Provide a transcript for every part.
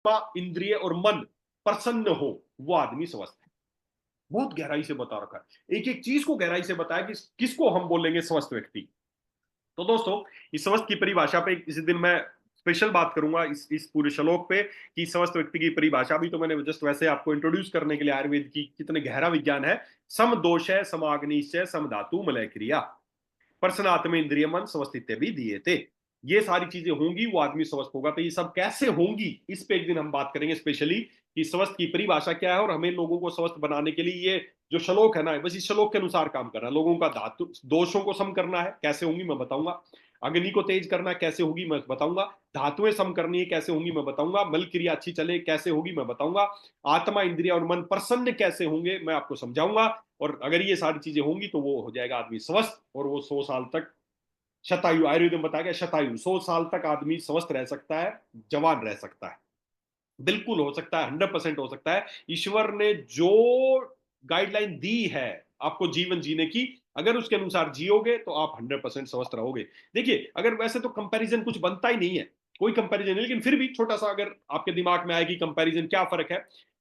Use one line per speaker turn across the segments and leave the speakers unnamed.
आत्मा, इंद्रिय और मन प्रसन्न हो, वो आदमी स्वस्थ है। बहुत गहराई से बता रखा है, एक एक चीज को गहराई से बताया कि किसको हम बोलेंगे स्वस्थ व्यक्ति। तो दोस्तों, इस स्वस्थ की परिभाषा पे इस दिन मैं स्पेशल बात करूंगा इस पूरे श्लोक पे कि स्वस्थ व्यक्ति की परिभाषा भी तो मैंने जस्ट वैसे आपको इंट्रोड्यूस करने के लिए आयुर्वेद की कितने गहरा विज्ञान है। सम दोष है, समाग्निश्चय, सम धातु मलय क्रिया, प्रसन्नात्म इंद्रिय मन स्वस्थित्य भी दिए थे। ये सारी चीजें होंगी वो आदमी स्वस्थ होगा। तो ये सब कैसे होंगी इस पे एक दिन हम बात करेंगे स्पेशली, कि स्वस्थ की परिभाषा क्या है और हमें लोगों को स्वस्थ बनाने के लिए ये जो श्लोक है ना, बस इस श्लोक के अनुसार काम करना है। लोगों का धातु दोषों को सम करना है, कैसे होंगी मैं बताऊंगा। अग्नि को तेज करना है, कैसे होगी मैं बताऊंगा। धातुएं सम करनी है, कैसे होंगी मैं बताऊंगा। मल क्रिया अच्छी चले, कैसे होगी मैं बताऊंगा। आत्मा, इंद्रिया और मन प्रसन्न कैसे होंगे मैं आपको समझाऊंगा। और अगर ये सारी चीजें होंगी तो वो हो जाएगा आदमी स्वस्थ, और वो 100 साल तक, शतायु, आयुर्वेद में बताया गया शतायु, 100 साल तक आदमी स्वस्थ रह सकता है, जवान रह सकता है। बिल्कुल हो सकता है, 100% हो सकता है। ईश्वर ने जो गाइडलाइन दी है आपको जीवन जीने की, अगर उसके अनुसार जियोगे तो आप 100% स्वस्थ रहोगे। देखिए, अगर वैसे तो कंपैरिजन कुछ बनता ही नहीं है, कोई कंपैरिजन नहीं, लेकिन फिर भी छोटा सा अगर आपके दिमाग में आए कि कंपैरिजन क्या फर्क है,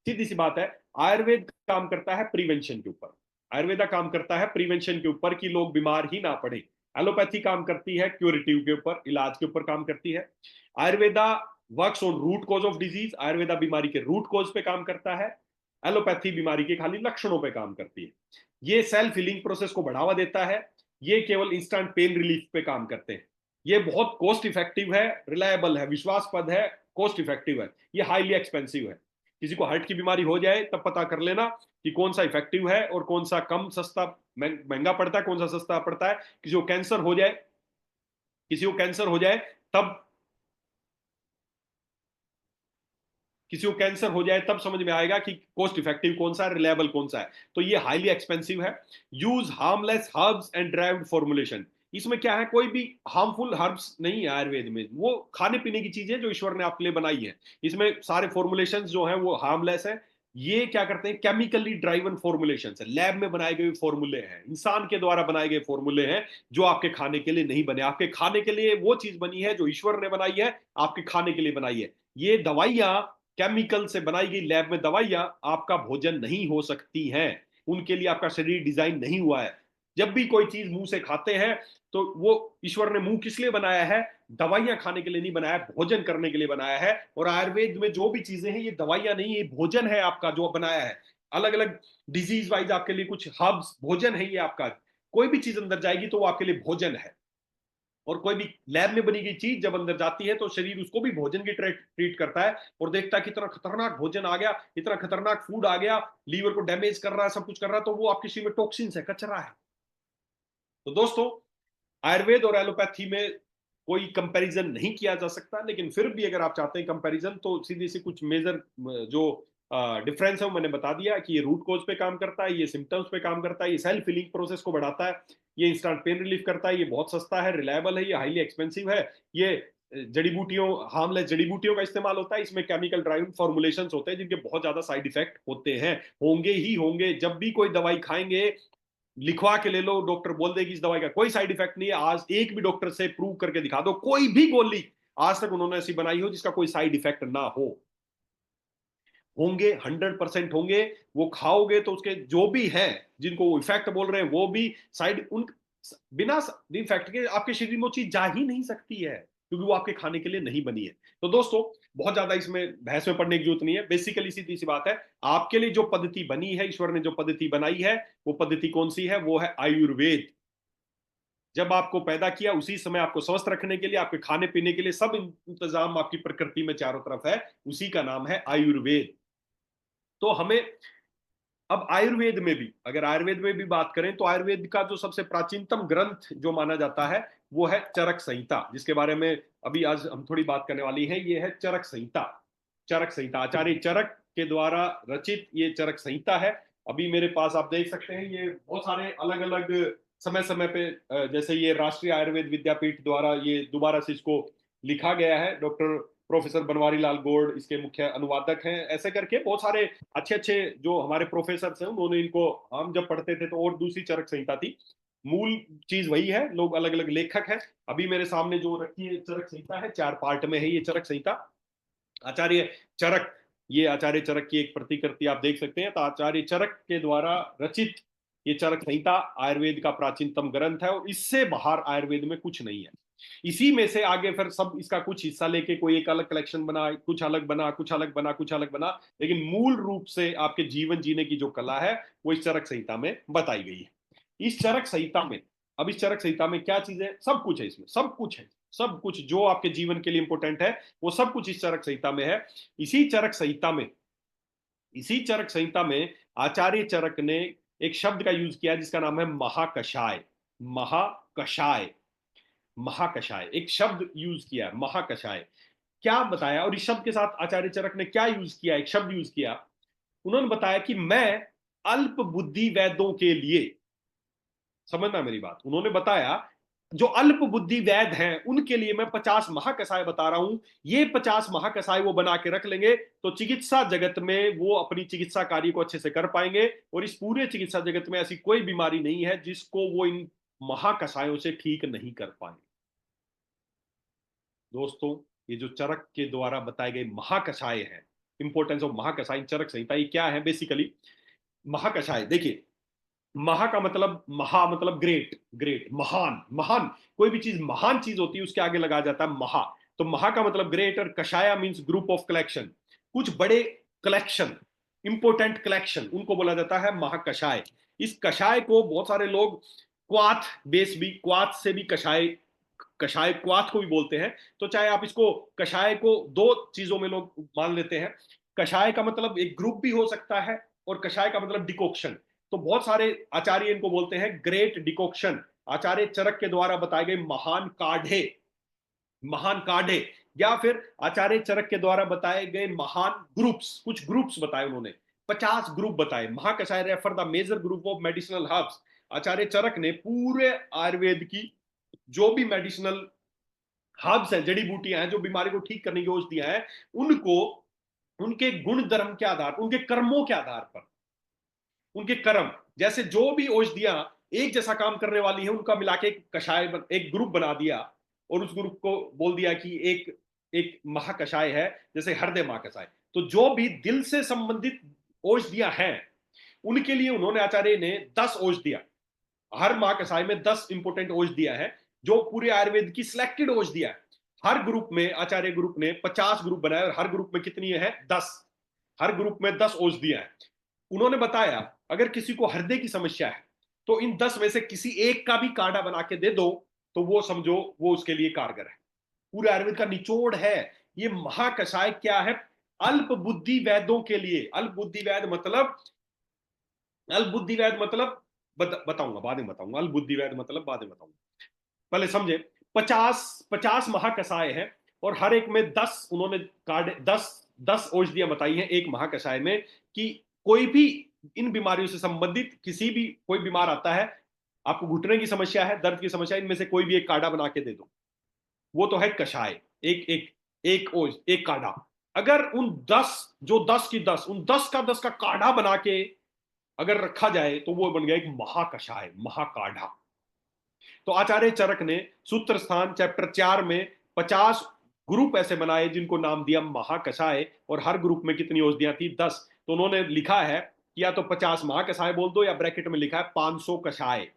सीधी सी बात है। आयुर्वेद काम करता है प्रिवेंशन के ऊपर, आयुर्वेदा काम करता है प्रिवेंशन के ऊपर कि लोग बीमार ही ना पड़े। एलोपैथी काम करती है क्यूरेटिव के ऊपर, इलाज के ऊपर काम करती है। Ayurveda works on root cause of disease, Ayurveda बीमारी के रूट कॉज पे काम करता है। एलोपैथी बीमारी के खाली लक्षणों पे काम करती है। ये सेल्फ हीलिंग प्रोसेस को बढ़ावा देता है। ये केवल इंस्टेंट पेन रिलीफ पे काम करते हैं। ये बहुत कॉस्ट इफेक्टिव है, रिलायबल है, विश्वासपद है, कॉस्ट इफेक्टिव है। ये हाईली एक्सपेंसिव है। किसी को हार्ट की बीमारी हो जाए तब पता कर लेना कि कौन सा इफेक्टिव है और कौन सा कम सस्ता महंगा पड़ता है, कौन सा सस्ता पड़ता है। किसी को कैंसर हो जाए, किसी को कैंसर हो जाए तब किसी को कैंसर हो जाए तब समझ में आएगा कि कॉस्ट इफेक्टिव कौन सा है, रिलायबल कौन सा है। तो ये हाईली एक्सपेंसिव है। Use harmless herbs and derived formulation, इसमें क्या है, कोई भी हार्मफुल हर्ब्स नहीं है आयुर्वेद में, वो खाने पीने की चीजें जो ईश्वर ने आपके लिए बनाई है। इसमें सारे फॉर्मुलेशन जो है वो हार्मलेस है। ये क्या करते हैं, केमिकली ड्राइवन फॉर्मुलेशन है, लैब में बनाए गए फॉर्मूले हैं, इंसान के द्वारा बनाए गए फॉर्मूले हैं, जो आपके खाने के लिए नहीं बने। आपके खाने के लिए वो चीज बनी है जो ईश्वर ने बनाई है, आपके खाने के लिए बनाई है। ये दवाइयां, केमिकल से बनाई गई लैब में दवाइयां आपका भोजन नहीं हो सकती हैं। उनके लिए आपका शरीर डिजाइन नहीं हुआ है। जब भी कोई चीज मुंह से खाते हैं तो वो ईश्वर ने मुंह किस लिए बनाया है, दवाइयां खाने के लिए नहीं बनाया, भोजन करने के लिए बनाया है। और आयुर्वेद में जो भी चीजें हैं ये दवाइयां नहीं, ये भोजन है आपका जो बनाया है। अलग अलग डिजीज वाइज आपके लिए कुछ हर्ब्स भोजन है ये आपका। कोई भी चीज अंदर जाएगी तो वो आपके लिए भोजन है। और कोई भी लैब में बनी गई चीज जब अंदर जाती है तो शरीर उसको भी भोजन की ट्रीट करता है, और देखता है कि इतना खतरनाक भोजन आ गया, इतना खतरनाक फूड आ गया, लीवर को डैमेज कर रहा है, सब कुछ कर रहा है, तो वो आपके शरीर में टॉक्सिन्स है, कचरा है। तो दोस्तों, आयुर्वेद और एलोपैथी में कोई कंपैरिजन नहीं किया जा सकता, लेकिन फिर भी अगर आप चाहते हैं कंपैरिजन तो सीधी सी कुछ मेजर जो डिफरेंस है वो मैंने बता दिया कि ये रूट कोज पे काम करता है, ये सिम्टम्स पे काम करता है, ये सेल्फ हीलिंग प्रोसेस को बढ़ाता है, ये इंस्टेंट पेन रिलीफ करता है, ये बहुत सस्ता है, रिलायबल है, ये हाईली एक्सपेंसिव है। ये जड़ी बूटियों, हार्मलेस जड़ी बूटियों का इस्तेमाल होता है, इसमें केमिकल ड्राइव फॉर्मुलेशंस होते हैं जिनके बहुत ज्यादा साइड इफेक्ट होते हैं, होंगे ही होंगे। जब भी कोई दवाई खाएंगे, लिखवा के ले लो, डॉक्टर बोल देगी इस दवाई का कोई साइड इफेक्ट नहीं है, आज एक भी डॉक्टर से प्रूव करके दिखा दो कोई भी गोली आज तक उन्होंने ऐसी बनाई हो जिसका कोई साइड इफेक्ट ना हो। होंगे, 100% होंगे। वो खाओगे तो उसके जो भी हैं, जिनको वो इफेक्ट बोल रहे हैं, वो भी साइड उन बिना इफेक्ट के आपके शरीर में वो चीज जा ही नहीं सकती है, क्योंकि वो आपके खाने के लिए नहीं बनी है। तो दोस्तों, बहुत ज्यादा इसमें बहस में पढ़ने की जरूरत नहीं है, बेसिकली सीधी सी बात है। आपके लिए जो पद्धति बनी है, ईश्वर ने जो पद्धति बनाई है, वो पद्धति कौन सी है, वो है आयुर्वेद। जब आपको पैदा किया उसी समय आपको स्वस्थ रखने के लिए, आपके खाने पीने के लिए सब इंतजाम आपकी प्रकृति में चारों तरफ है, उसी का नाम है आयुर्वेद। तो हमें अब आयुर्वेद में भी, अगर आयुर्वेद में भी बात करें तो आयुर्वेद का जो सबसे प्राचीनतम ग्रंथ जो माना जाता है वो है चरक संहिता, जिसके बारे में अभी आज हम थोड़ी बात करने वाली है। ये है चरक संहिता। चरक संहिता आचार्य चरक के द्वारा रचित ये चरक संहिता है। अभी मेरे पास आप देख सकते हैं, ये बहुत सारे अलग अलग समय समय पे जैसे ये राष्ट्रीय आयुर्वेद विद्यापीठ द्वारा ये दोबारा से इसको लिखा गया है। डॉक्टर प्रोफेसर बनवारी लाल गोड़ इसके मुख्य अनुवादक हैं। ऐसे करके बहुत सारे अच्छे अच्छे जो हमारे प्रोफेसर हैं उन्होंने इनको, हम जब पढ़ते थे तो और दूसरी चरक संहिता थी, मूल चीज वही है, लोग अलग अलग लेखक हैं। अभी मेरे सामने जो रखी है चरक संहिता है, 4 पार्ट में है ये चरक संहिता। आचार्य चरक, ये आचार्य चरक की एक प्रतिकृति आप देख सकते हैं। तो आचार्य चरक के द्वारा रचित ये चरक संहिता आयुर्वेद का प्राचीनतम ग्रंथ है, और इससे बाहर आयुर्वेद में कुछ नहीं है। इसी में से आगे फिर सब इसका कुछ हिस्सा लेके कोई एक अलग कलेक्शन बना, कुछ अलग बना, कुछ अलग बना, कुछ अलग बना, लेकिन मूल रूप से आपके जीवन जीने की जो कला है वो इस चरक संहिता में बताई गई है। इस चरक संहिता में, अब इस चरक संहिता में क्या चीज है? सब कुछ है इसमें, सब कुछ है, सब कुछ जो आपके जीवन के लिए इंपॉर्टेंट है वो सब कुछ इस चरक संहिता में है। इसी चरक संहिता में, इसी चरक संहिता में आचार्य चरक ने एक शब्द का यूज किया जिसका नाम है महाकषाय। महाकषाय, महाकषाय एक शब्द यूज किया, महाकषाय। क्या बताया, और इस शब्द के साथ आचार्य चरक ने क्या यूज किया, एक शब्द यूज किया। उन्होंने बताया कि मैं अल्प बुद्धि वैद्यों के लिए, समझना मेरी बात, उन्होंने बताया जो अल्प बुद्धि वैद हैं उनके लिए मैं 50 महाकसाय बता रहा हूं। ये 50 महाकसाय वो बना के रख लेंगे तो चिकित्सा जगत में वो अपनी चिकित्सा कार्य को अच्छे से कर पाएंगे, और इस पूरे चिकित्सा जगत में ऐसी कोई बीमारी नहीं है जिसको वो इन महाकसायों से ठीक नहीं कर पाएंगे। दोस्तों, ये जो चरक के द्वारा बताए गए महाकषाय हैं, इंपॉर्टेंस ऑफ महाकषाय, चरक संहिता, ये क्या है बेसिकली? महाकषाय देखिए, महा का मतलब, महा मतलब ग्रेट, ग्रेट, महान, महान, कोई भी चीज महान चीज होती है उसके आगे लगा जाता है महा। तो महा का मतलब ग्रेट, और कषाया मींस ग्रुप ऑफ कलेक्शन, कुछ बड़े कलेक्शन, इंपोर्टेंट कलेक्शन, उनको बोला जाता है महाकषाय। इस कषाय को बहुत सारे लोग क्वाथ बेस भी, क्वाथ से भी कषाय, कषाय क्वाथ को भी बोलते हैं। तो चाहे आप इसको, कषाय को दो चीजों में लोग मान लेते हैं। कषाय का मतलब एक ग्रुप भी हो सकता है, और कषाय का मतलब डिकोक्शन। तो बहुत सारे आचार्य इनको बोलते हैं ग्रेट डिकोक्शन, आचार्य चरक के द्वारा बताए गए महान काढ़े, महान काढ़े, या फिर आचार्य चरक के द्वारा बताए गए महान ग्रुप्स, कुछ ग्रुप्स बताए उन्होंने, 50 ग्रुप बताए। महाकषाय refer the major group of medicinal herbs. Acharya Charak ने पूरे आयुर्वेद की जो भी मेडिसिनल हर्ब्स हैं, जड़ी बूटियां हैं, जो बीमारी को ठीक करने की औषधियां हैं, उनको उनके गुण धर्म के आधार पर, उनके कर्मों के आधार पर, उनके कर्म, जैसे जो भी औषधियां एक जैसा काम करने वाली है उनका मिला के एक कषाय, एक ग्रुप बना दिया, और उस ग्रुप को बोल दिया कि एक एक महाकषाय है, जैसे हृदय महाकषाय। तो जो भी दिल से संबंधित औषधियां हैं उनके लिए उन्होंने, आचार्य ने 10 औषधियां, हर महाकषाय में 10 इंपोर्टेंट औषधियां हैं जो पूरे आयुर्वेद की सिलेक्टेड औषधियां हैं। हर ग्रुप में आचार्य ग्रुप ने 50 ग्रुप बनाए, और हर ग्रुप में कितनी है? 10। हर ग्रुप में 10 औषधियां हैं। उन्होंने बताया अगर किसी को हृदय की समस्या है तो इन 10 में से किसी एक का भी काढ़ा बना के दे दो तो वो समझो वो उसके लिए कारगर है। पूरे आयुर्वेद का निचोड़ है ये महाकषाय। क्या है? अल्प बुद्धि वैद्यों के लिए। अल्प बुद्धि वैद मतलब, अल्प बुद्धि वैद मतलब बताऊंगा, बाद में बताऊंगा। अल्प बुद्धि वैद मतलब बाद में बताऊंगा, पहले समझे। 50 महाकषाय है, और हर एक में 10 उन्होंने कार्ड, 10 औषधियां बताई हैं एक महाकषाय में, कि कोई भी इन बीमारियों से संबंधित किसी भी, कोई बीमार आता है, आपको घुटने की समस्या है, दर्द की समस्या है, इनमें से कोई भी एक काढ़ा बना के दे दो, वो तो है कषाय। एक एक एक ओझ, एक काढ़ा। अगर उन 10, जो 10 की 10, उन 10 का काढ़ा बना के अगर रखा जाए तो वो बन गया एक महाकषाय, महाकाढ़ा। तो आचार्य चरक ने सूत्र स्थान चैप्टर 4 में 50 ग्रुप ऐसे बनाए जिनको नाम दिया महाकषाय, और हर ग्रुप में कितनी औषधियां थी? 10। तो उन्होंने लिखा है कि या तो 50 महाकषाय बोल दो, या ब्रैकेट में लिखा है 500 कषाय,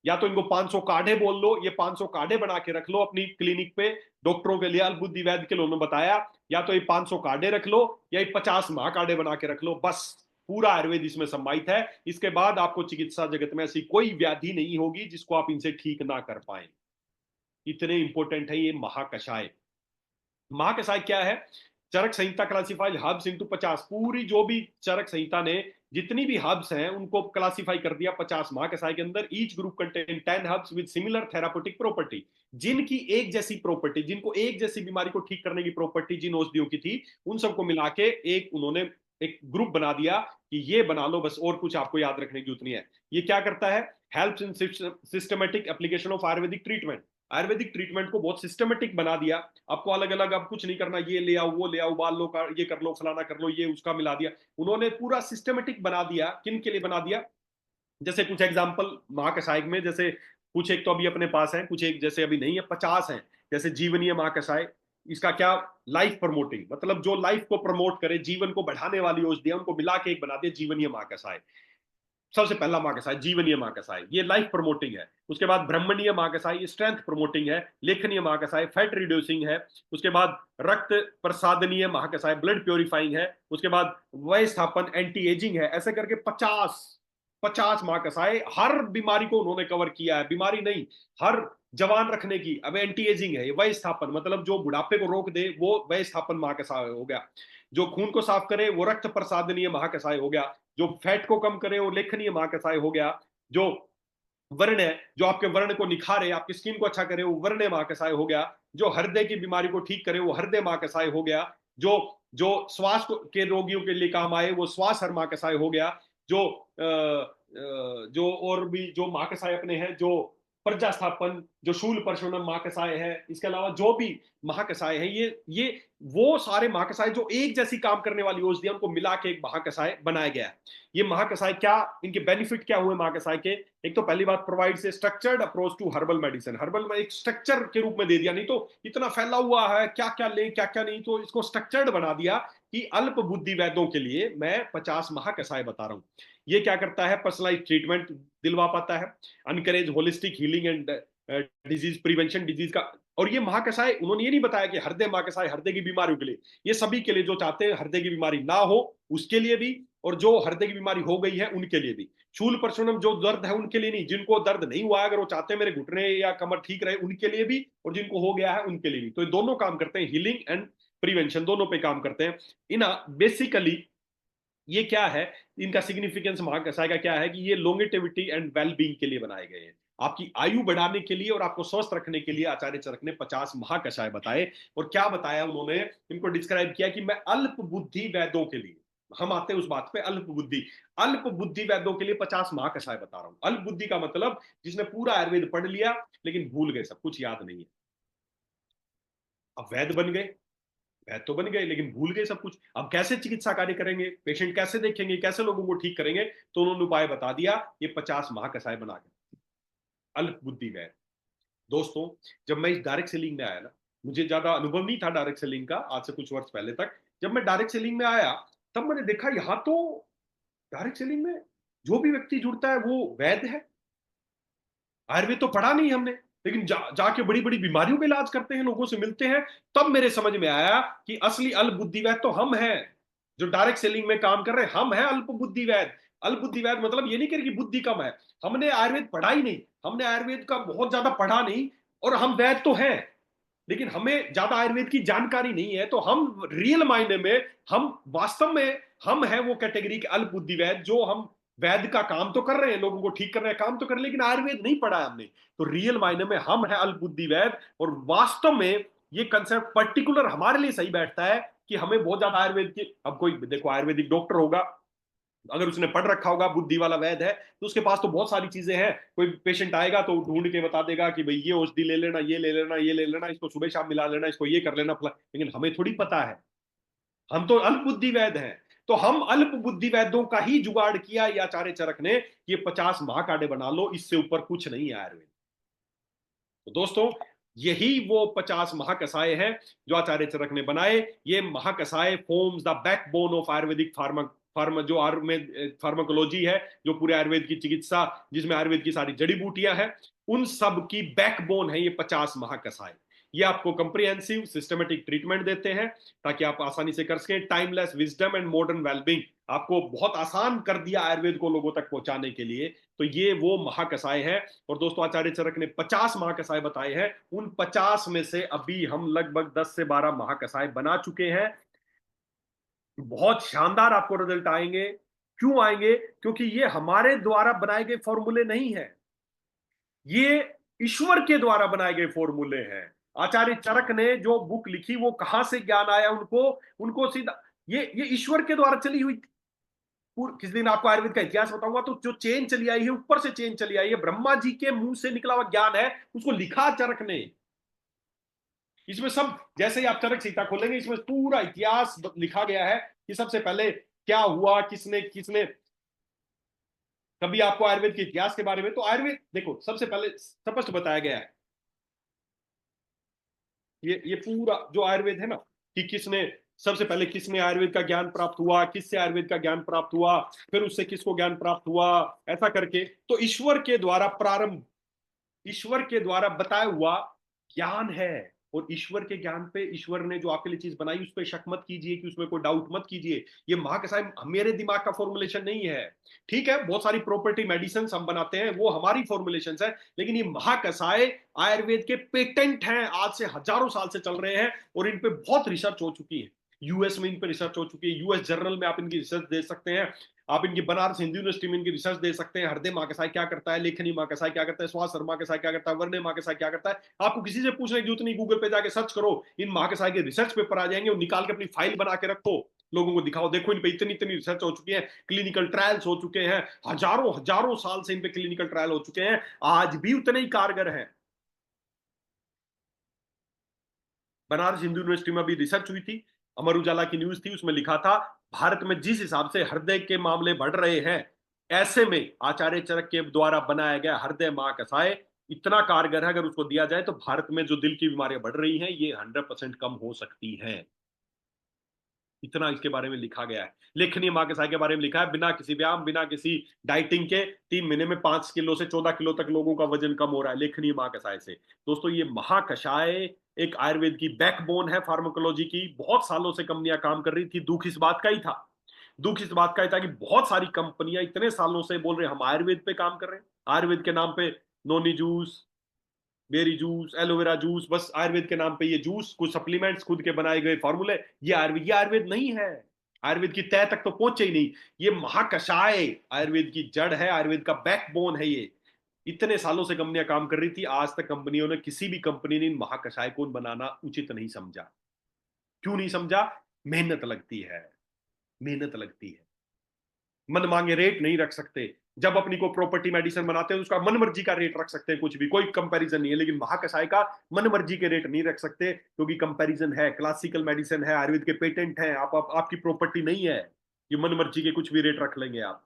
या तो इनको 500 काढ़े बोल लो, ये 500 काढ़े बना के रख लो अपनी क्लिनिक पे, डॉक्टरों के लिए, अल्बुद्धि वैद्य के लिए उन्होंने बताया। या तो ये 500 काढ़े रख लो, या ये 50 महाकाढ़े बना के रख लो, बस पूरा आयुर्वेद इसमें सम्मानित है। इसके बाद आपको चिकित्सा जगत में ऐसी कोई व्याधि नहीं होगी जिसको आप इनसे ठीक ना कर पाए। इतने इंपॉर्टेंट है ये महाकषाय। महाकषाय क्या है? चरक संहिता क्लासिफाइड हर्ब्स इनटू 50। पूरी जो भी चरक संहिता ने जितनी भी हर्ब्स हैं उनको क्लासिफाई कर दिया 50 महाकषाय के अंदर। Each group contain 10 herbs with similar therapeutic property, जिनकी एक जैसी प्रॉपर्टी, जिनको एक जैसी बीमारी को ठीक करने की प्रॉपर्टी जिन औषधियों की थी, उन सबको मिला के एक उन्होंने एक ग्रुप बना दिया कि ये बना लो बस, और कुछ आपको याद रखने की उतनी है। ये क्या करता है? Helps in systematic application of Ayurvedic treatment. Ayurvedic treatment को बहुत सिस्टमेटिक बना दिया। आपको अलग अलग अब कुछ नहीं करना, ये ले आओ, वो ले आओ, उबाल लो, ये कर लो, फलाना कर लो, ये उसका मिला दिया। उन्होंने पूरा सिस्टमेटिक बना दिया। किन के लिए बना दिया? जैसे कुछ एग्जाम्पल महाकषाय में, जैसे कुछ एक तो अभी अपने पास है, कुछ एक जैसे अभी नहीं है, 50 है। जैसे जीवनीय महाकषाय, इसका क्या, लाइफ प्रमोटिंग, मतलब जो लाइफ को प्रमोट करे, जीवन को बढ़ाने वाली औषधियां उनको मिला के एक बना दिया जीवनीय महाकषाय। सबसे पहला महाकषाय जीवनीय महाकषाय, ये लाइफ प्रमोटिंग है। उसके बाद ब्रह्मणीय महाकषाय, ये स्ट्रेंथ प्रमोटिंग है। लेखनीय महाकषाय फैट रिड्यूसिंग है। उसके बाद रक्त प्रसादनीय महाकषाय ब्लड प्योरीफाइंग है। उसके बाद वय स्थापन एंटी एजिंग है। ऐसे करके 50 महाकषाय, हर बीमारी को उन्होंने कवर किया है। बीमारी नहीं, हर जवान रखने की। अब एंटी एजिंग है, ये वय स्थापन, मतलब जो बुढ़ापे को रोक दे वो वय स्थापन महाकषाय हो गया। जो खून को साफ करे वो रक्त प्रसादनीय महाकषाय हो गया। जो फैट को कम करे वो लेखनीय महाकषाय हो गया। जो वर्ण है, जो आपके वर्ण को निखारे, आपकी स्किन को अच्छा करे, वो वर्ण्य महाकषाय हो गया। जो हृदय की बीमारी को ठीक करे वो हृदय महाकषाय हो गया। जो जो श्वास के रोगियों के लिए काम आए वो श्वास हर महाकषाय हो गया। जो जो और भी जो महाकषाय अपने हैं, जो प्रजा स्थापन, जो शूल परशुनम महाकषाय है, इसके अलावा जो भी महाकषाय है, ये वो सारे महाकषाय जो एक जैसी काम करने वाली औषधियां उनको मिला के एक महाकषाय बनाया गया है। ये महाकषाय क्या, इनके बेनिफिट क्या हुए महाकषाय के? एक तो पहली बात, प्रोवाइड से structured approach to herbal medicine. Herbal में एक स्ट्रक्चर के रूप में दे दिया, नहीं तो इतना फैला हुआ है क्या क्या ले क्या क्या नहीं, तो इसको स्ट्रक्चर्ड बना दिया कि अल्प बुद्धि वैद्यों के लिए मैं 50 महाकषाय बता रहा हूं। ये क्या करता है, पर्सनलाइज ट्रीटमेंट दिलवा पाता है, encourage holistic healing and disease prevention, disease का। और ये महाकषाय उन्होंने ये नहीं बताया कि हृदय महाकषाय हृदय की बीमारियों के लिए, ये सभी के लिए, जो चाहते हैं हृदय की बीमारी ना हो उसके लिए भी, और जो हृदय की बीमारी हो गई है उनके लिए भी। शूल परशुनम जो दर्द है उनके लिए नहीं, जिनको दर्द नहीं हुआ है अगर वो चाहते हैं मेरे घुटने या कमर ठीक रहे उनके लिए भी, और जिनको हो गया है उनके लिए भी। तो ये दोनों काम करते हैं, हीलिंग एंड प्रिवेंशन दोनों पे काम करते हैं। इन बेसिकली ये क्या है, इनका सिग्निफिकेंस महाकषाय का क्या है कि ये लॉन्गेटिविटी एंड वेलबींग के लिए बनाए गए हैं। आपकी आयु बढ़ाने के लिए और आपको स्वस्थ रखने के लिए आचार्य चरक ने 50 महाकषाय बताए। और क्या बताया उन्होंने, इनको डिस्क्राइब किया कि मैं अल्प बुद्धि वैद्यों के लिए, हम आते हैं उस बात पे, अल्प बुद्धि वैद्यों के लिए 50 महाकषाय बता रहा हूं। अल्प बुद्धि का मतलब जिसने पूरा आयुर्वेद पढ़ लिया लेकिन भूल गए, सब कुछ याद नहीं है। अब वैद्य बन गए, वैद तो बन गए लेकिन भूल गए सब कुछ। अब कैसे चिकित्सा कार्य करेंगे, पेशेंट कैसे देखेंगे, कैसे लोगों को ठीक करेंगे? तो उन्होंने उपाय बता दिया, ये 50 महाकषाय बना के। अल्प बुद्धि वैद। दोस्तों, जब मैं इस डायरेक्ट सेलिंग में आया ना, मुझे ज्यादा अनुभव नहीं था डायरेक्ट सेलिंग का, आज से कुछ वर्ष पहले तक। जब मैं डायरेक्ट सेलिंग में आया तब मैंने देखा यहां तो डायरेक्ट सेलिंग में जो भी व्यक्ति जुड़ता है वो वैद है। आयुर्वेद तो पढ़ा नहीं हमने, लेकिन जाके बड़ी बड़ी बीमारियों का इलाज करते हैं, लोगों से मिलते हैं। तब मेरे समझ में आया कि असली अल्प बुद्धि वैद तो हम हैं, जो डायरेक्ट सेलिंग में काम कर रहे हैं हम हैं अल्प बुद्धि वैद। अल्प बुद्धि वैद मतलब ये नहीं कह कि बुद्धि कम है, हमने आयुर्वेद पढ़ा ही नहीं, हमने आयुर्वेद का बहुत ज्यादा पढ़ा नहीं, और हम वैद तो हैं लेकिन हमें ज्यादा आयुर्वेद की जानकारी नहीं है। तो हम रियल मायने में, हम वास्तव में हम हैं वो कैटेगरी के अल्प बुद्धि वैद, जो हम वैद्य का काम तो कर रहे हैं, लोगों को ठीक कर रहे हैं, काम तो कर रहे हैं, लेकिन आयुर्वेद नहीं पढ़ा है हमने। तो रियल मायने में हम हैं अल्प बुद्धि वैद। और वास्तव में ये कंसेप्ट पर्टिकुलर हमारे लिए सही बैठता है कि हमें बहुत ज्यादा आयुर्वेद की, अब कोई देखो आयुर्वेदिक डॉक्टर होगा, अगर उसने पढ़ रखा होगा, बुद्धि वाला वैद है, तो उसके पास तो बहुत सारी चीजें हैं। कोई पेशेंट आएगा तो ढूंढ के बता देगा कि भाई ये औषधि ले लेना, ये ले लेना, ये ले लेना, इसको सुबह शाम मिला लेना, इसको ये कर लेना फला। लेकिन हमें थोड़ी पता है, हम तो अल्प बुद्धि वैद हैं। तो हम अल्प बुद्धि वैद्यों का ही जुगाड़ किया ये आचार्य चरक ने, ये 50 महाकाढ़े बना लो, इससे ऊपर कुछ नहीं है आयुर्वेद। तो दोस्तों, यही वो 50 महाकषाय हैं जो आचार्य चरक ने बनाए। ये महाकषाय forms the backbone of Ayurvedic जो आयुर्वेद फार्माकोलॉजी है, जो पूरे आयुर्वेद की चिकित्सा, जिसमें आयुर्वेद की सारी जड़ी बूटियां हैं, उन सब की बैकबोन है ये 50 महाकषाय। ये आपको कंप्रिहेंसिव सिस्टमेटिक ट्रीटमेंट देते हैं ताकि आप आसानी से कर सकें। Timeless wisdom and modern wellbeing, आपको बहुत आसान कर दिया आयुर्वेद को लोगों तक पहुंचाने के लिए। तो ये वो महाकषाय है। और दोस्तों, आचार्य चरक ने 50 महाकषाय बताए हैं। उन 50 में से अभी हम लगभग 10 से 12 महाकषाय बना चुके हैं। बहुत शानदार आपको रिजल्ट आएंगे। क्यों आएंगे? क्योंकि ये हमारे द्वारा बनाए गए फॉर्मूले नहीं है, ये ईश्वर के द्वारा बनाए गए फॉर्मूले हैं। आचार्य चरक ने जो बुक लिखी वो कहां से ज्ञान आया उनको, उनको सीधा ये ईश्वर के द्वारा चली हुई। किस दिन आपको आयुर्वेद का इतिहास बताऊंगा, तो जो चेन चली आई है, ऊपर से चेन चली आई है, ब्रह्मा जी के मुंह से निकला हुआ ज्ञान है, उसको लिखा चरक ने। इसमें सब, जैसे ही आप चरक सीता खोलेंगे, इसमें पूरा इतिहास लिखा गया है कि सबसे पहले क्या हुआ, किसने किसने। कभी आपको आयुर्वेद के इतिहास के बारे में, तो आयुर्वेद देखो सबसे पहले स्पष्ट बताया गया है ये पूरा जो आयुर्वेद है ना, कि किसने सबसे पहले किसने आयुर्वेद का ज्ञान प्राप्त हुआ, किससे आयुर्वेद का ज्ञान प्राप्त हुआ, फिर उससे किसको ज्ञान प्राप्त हुआ, ऐसा करके, तो ईश्वर के द्वारा प्रारंभ, ईश्वर के द्वारा बताया हुआ ज्ञान है। और ईश्वर के ज्ञान पे, ईश्वर ने जो आपके लिए चीज बनाई उस पर शक मत कीजिए, कि उसमें कोई डाउट मत कीजिए। ये महाकसाई मेरे दिमाग का फॉर्मुलेशन नहीं है। ठीक है, बहुत सारी प्रॉपर्टी मेडिसिन हम बनाते हैं, वो हमारी फॉर्मुलेशन है, लेकिन ये महाकसाई आयुर्वेद के पेटेंट हैं, आज से हजारों साल से चल रहे हैं, और इन पे बहुत रिसर्च हो चुकी है। यूएस में इन पे रिसर्च हो चुकी है, यूएस जर्नल में आप इनकी रिसर्च दे सकते हैं। आप इनकी बनारस हिंदू यूनिवर्सिटी में इनकी रिसर्च दे सकते हैं। हृदय महाकसाई क्या करता है, लेखनी महाकसाई क्या करता है, श्वास महाकसाई क्या करता है, वर्ण महाकसाई क्या करता है, आपको किसी से पूछने की जरूरत नहीं। गूगल पे जाके सर्च करो, इन महाकसाई के रिसर्च पेपर आ जाएंगे, और निकाल के अपनी फाइल बना के रखो, लोगों को दिखाओ, देखो इन पे इतनी इतनी रिसर्च हो चुकी है, क्लिनिकल ट्रायल्स हो चुके हैं, हजारों हजारों साल से इन पे क्लिनिकल ट्रायल हो चुके हैं, आज भी उतने ही कारगर हैं। बनारस हिंदू यूनिवर्सिटी में अभी रिसर्च हुई थी, अमर उजाला की न्यूज थी, उसमें लिखा था भारत में जिस हिसाब से हृदय के मामले बढ़ रहे हैं, ऐसे में आचार्य चरक के द्वारा बनाया गया हृदय महाकसाय इतना कारगर है, अगर उसको दिया जाए तो भारत में जो दिल की बीमारियां बढ़ रही हैं ये 100% कम हो सकती हैं। इतना इसके बारे में लिखा गया है। लेखनी महाकसाय के बारे में लिखा है, बिना किसी व्यायाम, बिना किसी डाइटिंग के 3 महीने में 5 किलो से 14 किलो तक लोगों का वजन कम हो रहा है लेखनी महाकसाय से। दोस्तों, ये महाकषाय एक आयुर्वेद की बैकबोन है, फार्माकोलॉजी की। बहुत सालों से कंपनियां काम कर रही थी, दुख इस बात का ही था, दुख इस बात का ही था कि बहुत सारी कंपनियां इतने सालों से बोल रहे हैं हम आयुर्वेद पे काम कर रहे हैं, आयुर्वेद के नाम पे noni juice, berry juice, aloe vera juice, बस आयुर्वेद के नाम पे ये जूस, कुछ सप्लीमेंट्स, खुद के बनाए गए फॉर्मूले, ये आयुर्वेद नहीं है। आयुर्वेद की तह तक तो पहुंचे ही नहीं। ये महाकषाय आयुर्वेद की जड़ है, आयुर्वेद का बैकबोन है ये। इतने सालों से कंपनियां काम कर रही थी, आज तक कंपनियों ने, किसी भी कंपनी ने महाकषाय को बनाना उचित नहीं समझा। क्यों नहीं समझा? मेहनत लगती है, मेहनत लगती है। मन मांगे रेट नहीं रख सकते। जब अपनी को प्रॉपर्टी मेडिसिन बनाते हैं तो उसका मन मर्जी का रेट रख सकते हैं, कुछ भी, कोई कंपैरिजन नहीं है। लेकिन महाकषाय का मन मर्जी के रेट नहीं रख सकते, क्योंकि कंपैरिजन है, क्लासिकल मेडिसिन है, आयुर्वेद के पेटेंट है, आपकी प्रॉपर्टी नहीं है। ये मन मर्जी के कुछ भी रेट रख लेंगे आप।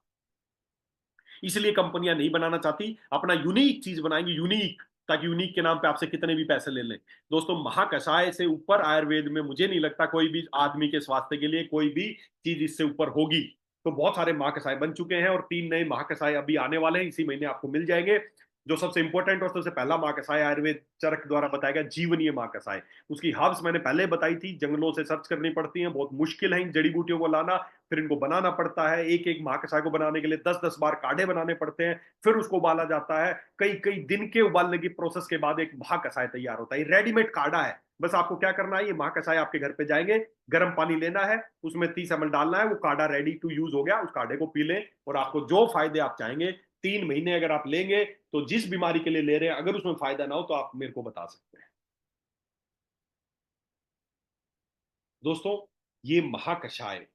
इसलिए कंपनियां नहीं बनाना चाहती, अपना यूनिक चीज बनाएंगी, यूनिक, ताकि यूनिक के नाम पे आपसे कितने भी पैसे ले लें। दोस्तों, महाकषाय से ऊपर आयुर्वेद में मुझे नहीं लगता कोई भी आदमी के स्वास्थ्य के लिए कोई भी चीज इससे ऊपर होगी। तो बहुत सारे महाकषाय बन चुके हैं, और 3 नए महाकषाय अभी आने वाले हैं, इसी महीने आपको मिल जाएंगे। जो सबसे इंपॉर्टेंट और सबसे पहला महाकषाय आयुर्वेद चरक द्वारा बताया गया जीवनीय महाकषाय, उसकी हर्ब्स मैंने पहले बताई थी, जंगलों से सर्च करनी पड़ती हैं, बहुत मुश्किल है इन जड़ी बूटियों को लाना, फिर इनको बनाना पड़ता है, एक एक महाकषाय को बनाने के लिए 10-10 बार काढ़े बनाने पड़ते हैं, फिर उसको उबाला जाता है, कई कई दिन के उबालने की प्रोसेस के बाद एक महाकषाय तैयार होता है। रेडीमेड काढ़ा है, बस आपको क्या करना है, ये महाकषाय आपके घर पे जाएंगे, गर्म पानी लेना है, उसमें 30 ml डालना है, वो काढ़ा रेडी टू यूज हो गया, उस काढ़े को पी लें, और आपको जो फायदे आप चाहेंगे 3 महीने अगर आप लेंगे, तो जिस बीमारी के लिए ले रहे हैं अगर उसमें फायदा ना हो तो आप मेरे को बता सकते हैं। दोस्तों, ये महाकषाय,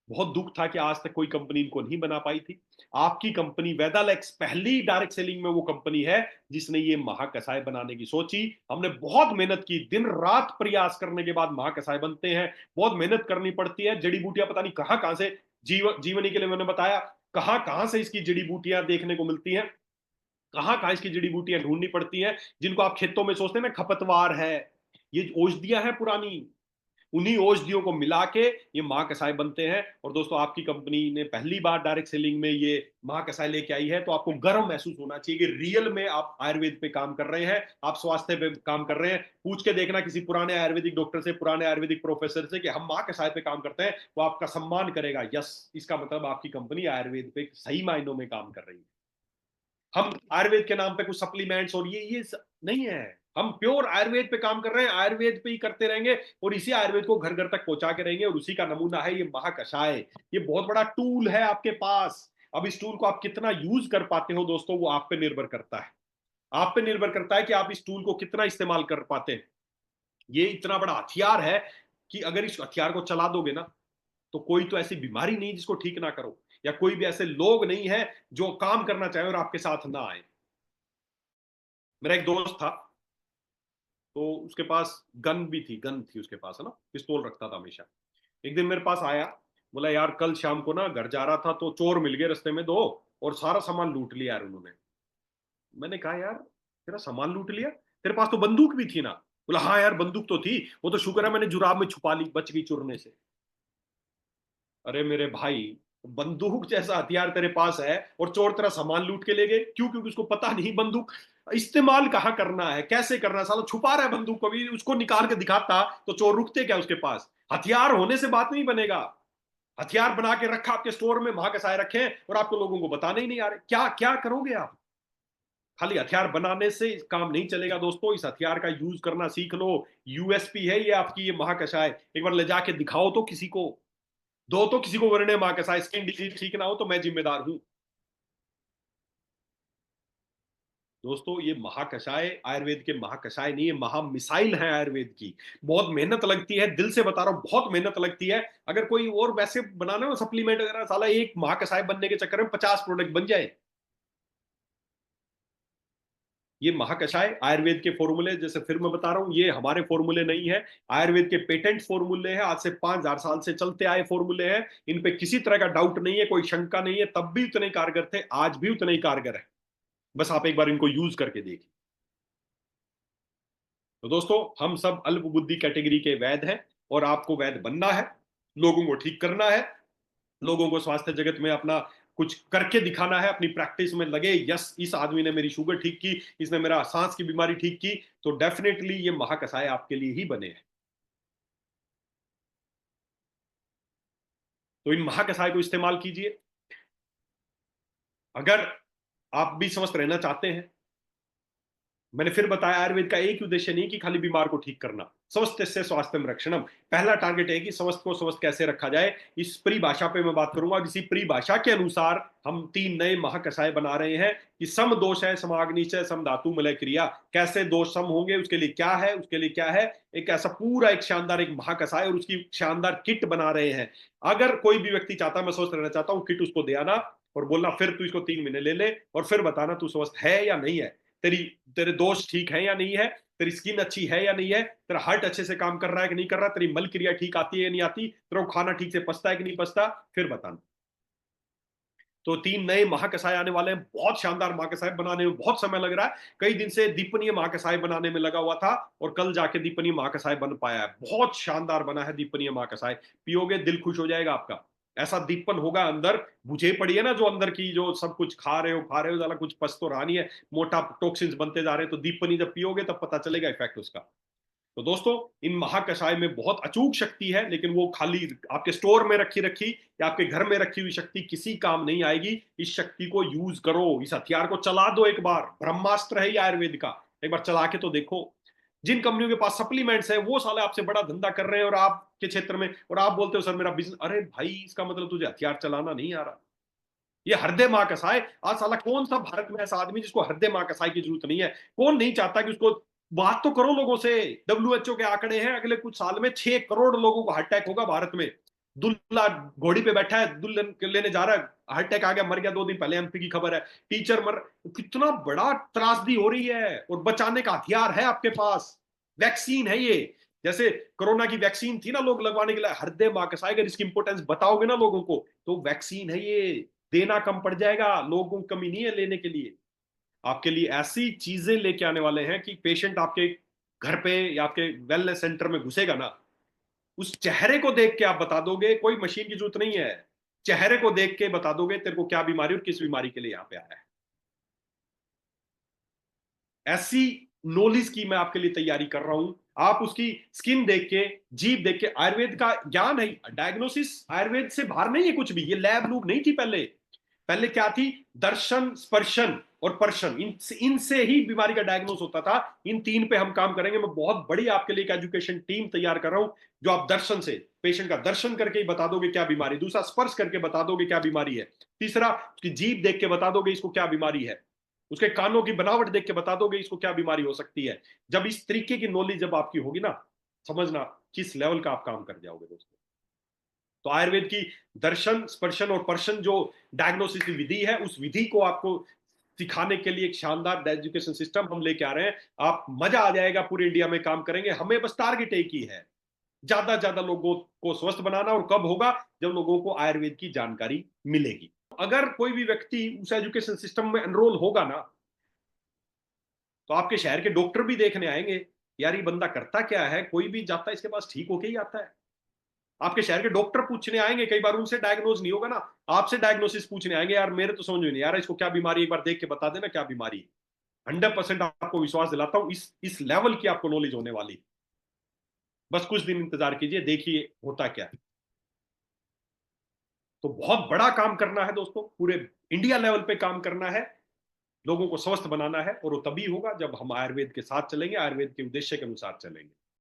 बहुत दुख था कि आज तक कोई कंपनी इनको नहीं बना पाई थी। आपकी कंपनी वेदालेक्स पहली डायरेक्ट सेलिंग में वो कंपनी है जिसने ये महाकषाय बनाने की सोची। हमने बहुत मेहनत की, दिन रात प्रयास करने के बाद महाकषाय बनते हैं, बहुत मेहनत करनी पड़ती है, जड़ी बूटियां पता नहीं कहां कहां से, जीवनी के लिए मैंने बताया कहां कहां से इसकी जड़ी बूटियां देखने को मिलती हैं, कहां कहां इसकी जड़ी बूटियां ढूंढनी पड़ती हैं, जिनको आप खेतों में सोचते हैं ना खपतवार है, ये औषधियां हैं पुरानी, उन्हीं औषधियों को मिला के ये महाकषाय बनते हैं। और दोस्तों, आपकी कंपनी ने पहली बार डायरेक्ट सेलिंग में ये महाकषाय लेके आई है, तो आपको गर्व महसूस होना चाहिए कि रियल में आप आयुर्वेद पे काम कर रहे हैं, आप स्वास्थ्य पे काम कर रहे हैं। पूछ के देखना किसी पुराने आयुर्वेदिक डॉक्टर से, पुराने आयुर्वेदिक प्रोफेसर से कि हम महाकषाय पे काम करते हैं, वो आपका सम्मान करेगा। यस, इसका मतलब आपकी कंपनी आयुर्वेद पे सही मायनों में काम कर रही है। हम आयुर्वेद के नाम पे कुछ सप्लीमेंट्स और नहीं है। हम प्योर आयुर्वेद पे काम कर रहे हैं, आयुर्वेद पे ही करते रहेंगे, और इसी आयुर्वेद को घर घर तक पहुंचा के रहेंगे, और उसी का नमूना है ये महाकषाय। ये बहुत बड़ा टूल है आपके पास। अब इस टूल को आप कितना यूज कर पाते हो दोस्तों, वो आप पे निर्भर करता है। आप पे निर्भर करता है कि आप इस टूल को कितना इस्तेमाल कर पाते हैं। ये इतना बड़ा हथियार है कि अगर इस हथियार को चला दोगे ना, तो कोई तो ऐसी बीमारी नहीं जिसको ठीक ना करो, या कोई भी ऐसे लोग नहीं है जो काम करना चाहे और आपके साथ ना आए। मेरा एक दोस्त था, तो उसके पास गन भी थी, गन थी उसके पास, है ना, पिस्तौल रखता था हमेशा। एक दिन मेरे पास आया, बोला यार कल शाम को ना घर जा रहा था तो चोर मिल गए रास्ते में दो, और सारा सामान लूट लिया यार उन्होंने। मैंने कहा यार, तेरा सामान लूट लिया? तेरे पास तो बंदूक भी थी ना। बोला हाँ यार बंदूक तो थी, वो तो शुक्र है मैंने जुराब में छुपा ली, बच गई चुरने से। अरे मेरे भाई, बंदूक जैसा हथियार तेरे पास है और चोर तेरा सामान लूट के ले गए, क्यों? क्योंकि उसको पता नहीं बंदूक इस्तेमाल कहाँ करना है, कैसे करना है। साला छुपा रहा है बंदूक को, भी उसको निकाल के दिखाता तो चोर रुकते क्या उसके पास? हथियार होने से बात नहीं बनेगा। हथियार बना के रखा आपके स्टोर में, महाकसाए रखे हैं, और आपको लोगों को बताने ही नहीं आ रहे। क्या क्या करोगे आप? खाली हथियार बनाने से काम नहीं चलेगा दोस्तों, इस हथियार का यूज करना सीख लो। यूएसपी है ये आपकी, ये महाकषाय। एक बार ले जाके दिखाओ तो किसी को, दो तो किसी को, वरने महाकषाय। स्किन डिजीज ठीक ना हो तो मैं जिम्मेदार हूं। दोस्तों ये महाकषाय आयुर्वेद के महाकषाय नहीं है, महा मिसाइल है आयुर्वेद की। बहुत मेहनत लगती है, दिल से बता रहा हूं, बहुत मेहनत लगती है। अगर कोई और वैसे बनाना ना सप्लीमेंट वगैरह, साला एक महाकषाय बनने के चक्कर में 50 प्रोडक्ट बन जाए। ये महाकषाय आयुर्वेद के फॉर्मूले, जैसे फिर मैं बता रहा हूं, ये हमारे फॉर्मूले नहीं है। आयुर्वेद के पेटेंट फॉर्मूले हैं, आज से 5000 साल से चलते आए फॉर्मूले हैं। इन पे किसी तरह का डाउट नहीं है, कोई शंका नहीं है। तब भी उतने कारगर थे, आज भी उतने ही कारगर है। बस आप एक बार इनको यूज करके देखिए। तो दोस्तों हम सब अल्प बुद्धि कैटेगरी के वैद हैं, और आपको वैद बनना है, लोगों को ठीक करना है, लोगों को स्वास्थ्य जगत में अपना कुछ करके दिखाना है, अपनी प्रैक्टिस में लगे। यस, इस आदमी ने मेरी शुगर ठीक की, इसने मेरा सांस की बीमारी ठीक की, तो डेफिनेटली ये महाकसाय आपके लिए ही बने हैं। तो इन महाकसाय को इस्तेमाल कीजिए। अगर आप भी स्वस्थ रहना चाहते हैं, मैंने फिर बताया आयुर्वेद का एक ही उद्देश्य नहीं कि खाली बीमार को ठीक करना। स्वस्थ से स्वास्थ्य में रक्षणम, पहला टारगेट है कि स्वस्थ को स्वस्थ कैसे रखा जाए। इस परिभाषा पे मैं बात करूंगा, और इसी परिभाषा के अनुसार हम 3 नए महाकषाय बना रहे हैं कि सम दोष है, समाग्निचय, सम धातु मलय क्रिया। कैसे दोष सम होंगे, उसके लिए क्या है, उसके लिए क्या है, एक ऐसा पूरा एक शानदार एक महाकषाय, और उसकी शानदार किट बना रहे हैं। अगर कोई भी व्यक्ति चाहता है मैं स्वस्थ रहना चाहता हूँ, किट उसको दे आना, और बोलना फिर तू इसको 3 महीने ले ले, और फिर बताना तू स्वस्थ है या नहीं है, तेरी तेरे दोष ठीक है या नहीं है, तेरी स्किन अच्छी है या नहीं है, तेरा हार्ट अच्छे से काम कर रहा है कि नहीं कर रहा, तेरी मल क्रिया ठीक आती है या नहीं आती, तेरा खाना ठीक से पचता है कि नहीं पचता, फिर बताना। तो 3 नए महाकसाय आने वाले हैं, बहुत शानदार महाकसाय। बनाने में बहुत समय लग रहा है, कई दिन से दीपनीय महाकसाय बनाने में लगा हुआ था, और कल जाके दीपनीय महाकसाय बन पाया है। बहुत शानदार बना है दीपनीय महाकसाय, पियोगे दिल खुश हो जाएगा आपका। ऐसा दीपन होगा अंदर, बुझे पड़ी है ना जो अंदर की, जो सब कुछ खा रहे हो ज्यादा, कुछ पच तो रहा नहीं है, मोटा टॉक्सिन्स बनते जा रहे हैं, तो दीपनी जब पियोगे तब पता चलेगा इफेक्ट उसका। तो दोस्तों इन महाकषाय में बहुत अचूक शक्ति है, लेकिन वो खाली आपके स्टोर में रखी रखी या आपके घर में रखी हुई शक्ति किसी काम नहीं आएगी। इस शक्ति को यूज करो, इस हथियार को चला दो एक बार। ब्रह्मास्त्र है ये आयुर्वेद का, एक बार चला के तो देखो। जिन कंपनियों के पास सप्लीमेंट्स है वो साले आपसे बड़ा धंधा कर रहे हैं, और आपके क्षेत्र में, और आप बोलते हो सर मेरा बिजनेस। अरे भाई, इसका मतलब तुझे हथियार चलाना नहीं आ रहा। ये हृदय मां कसाय, आज साला कौन सा भारत में ऐसा आदमी जिसको हृदय मां कसाय की जरूरत नहीं है? कौन नहीं चाहता कि उसको, बात तो करो लोगों से। डब्ल्यूएचओ के आंकड़े हैं, अगले कुछ साल में 6 करोड़ लोगों को हार्ट अटैक होगा भारत में। दुल्ला घोड़ी पे बैठा है, दुल्हन लेने जा रहा है, हार्ट अटैक आ गया, मर गया 2 दिन पहले, एमपी की खबर है। टीचर मर, कितना बड़ा त्रासदी हो रही है, और बचाने का हथियार है आपके पास, वैक्सीन है ये। जैसे कोरोना की वैक्सीन थी ना लोग लगवाने के लिए, हृदय मां कसाय, अगर इसकी इंपोर्टेंस बताओगे ना लोगों को, तो वैक्सीन है ये। देना कम पड़ जाएगा, लोगों की कमी नहीं है लेने के लिए। आपके लिए ऐसी चीजें लेके आने वाले हैं कि पेशेंट आपके घर पे या आपके वेलनेस सेंटर में घुसेगा ना, उस चेहरे को देख के आप बता दोगे, कोई मशीन की जरूरत नहीं है। चेहरे को देख के बता दोगे तेरे को क्या बीमारी और किस बीमारी के लिए यहाँ पे आया है। ऐसी नॉलेज की मैं आपके लिए तैयारी कर रहा हूं। आप उसकी स्किन देख के, जीभ देख के, आयुर्वेद का ज्ञान है, डायग्नोसिस आयुर्वेद से बाहर नहीं है कुछ भी। ये लैब लूब नहीं थी पहले। पहले क्या थी? दर्शन, स्पर्शन और पर्शन, इनसे ही बीमारी का डायग्नोस होता था। इन 3 पे हम काम करेंगे। मैं बहुत बड़ी आपके लिए एक एजुकेशन टीम तैयार कर रहा हूं, जो आप दर्शन से, पेशेंट का दर्शन करके ही बता दोगे क्या बीमारी, दूसरा स्पर्श करके बता दोगे क्या बीमारी है, तीसरा उसकी जीभ देख के बता दोगे इसको क्या बीमारी है, उसके कानों की बनावट देख के बता दोगे इसको क्या बीमारी हो सकती है। जब इस तरीके की नॉलेज जब आपकी होगी ना, समझना किस लेवल का आप काम कर जाओगे दोस्तों। तो आयुर्वेद की दर्शन, स्पर्शन और पर्शन जो डायग्नोसिस की विधि है, उस विधि को आपको सिखाने के लिए एक शानदार एजुकेशन सिस्टम हम लेके आ रहे हैं। आप मजा आ जाएगा, पूरे इंडिया में काम करेंगे। हमें बस टारगेट एक ही है, ज्यादा ज्यादा लोगों को स्वस्थ बनाना। और कब होगा? जब लोगों को आयुर्वेद की जानकारी मिलेगी। अगर कोई भी व्यक्ति उस एजुकेशन सिस्टम में एनरोल होगा ना, तो आपके शहर के डॉक्टर भी देखने आएंगे यार ये बंदा करता क्या है, कोई भी जाता है इसके पास ठीक होके ही आता है। आपके शहर के डॉक्टर पूछने आएंगे, कई बार उनसे डायग्नोज नहीं होगा ना, आपसे डायग्नोसिस पूछने आएंगे, यार मेरे तो समझ में नहीं आ रहा इसको क्या बीमारी है, एक बार देख के बता देना क्या बीमारी है। 100% आपको विश्वास दिलाता हूं, इस लेवल की आपको नॉलेज होने वाली। बस कुछ दिन इंतजार कीजिए, देखिए होता क्या है। तो बहुत बड़ा काम करना है दोस्तों, पूरे इंडिया लेवल पे काम करना है, लोगों को स्वस्थ बनाना है, और वो तभी होगा जब हम आयुर्वेद के साथ चलेंगे, आयुर्वेद के उद्देश्य के अनुसार चलेंगे।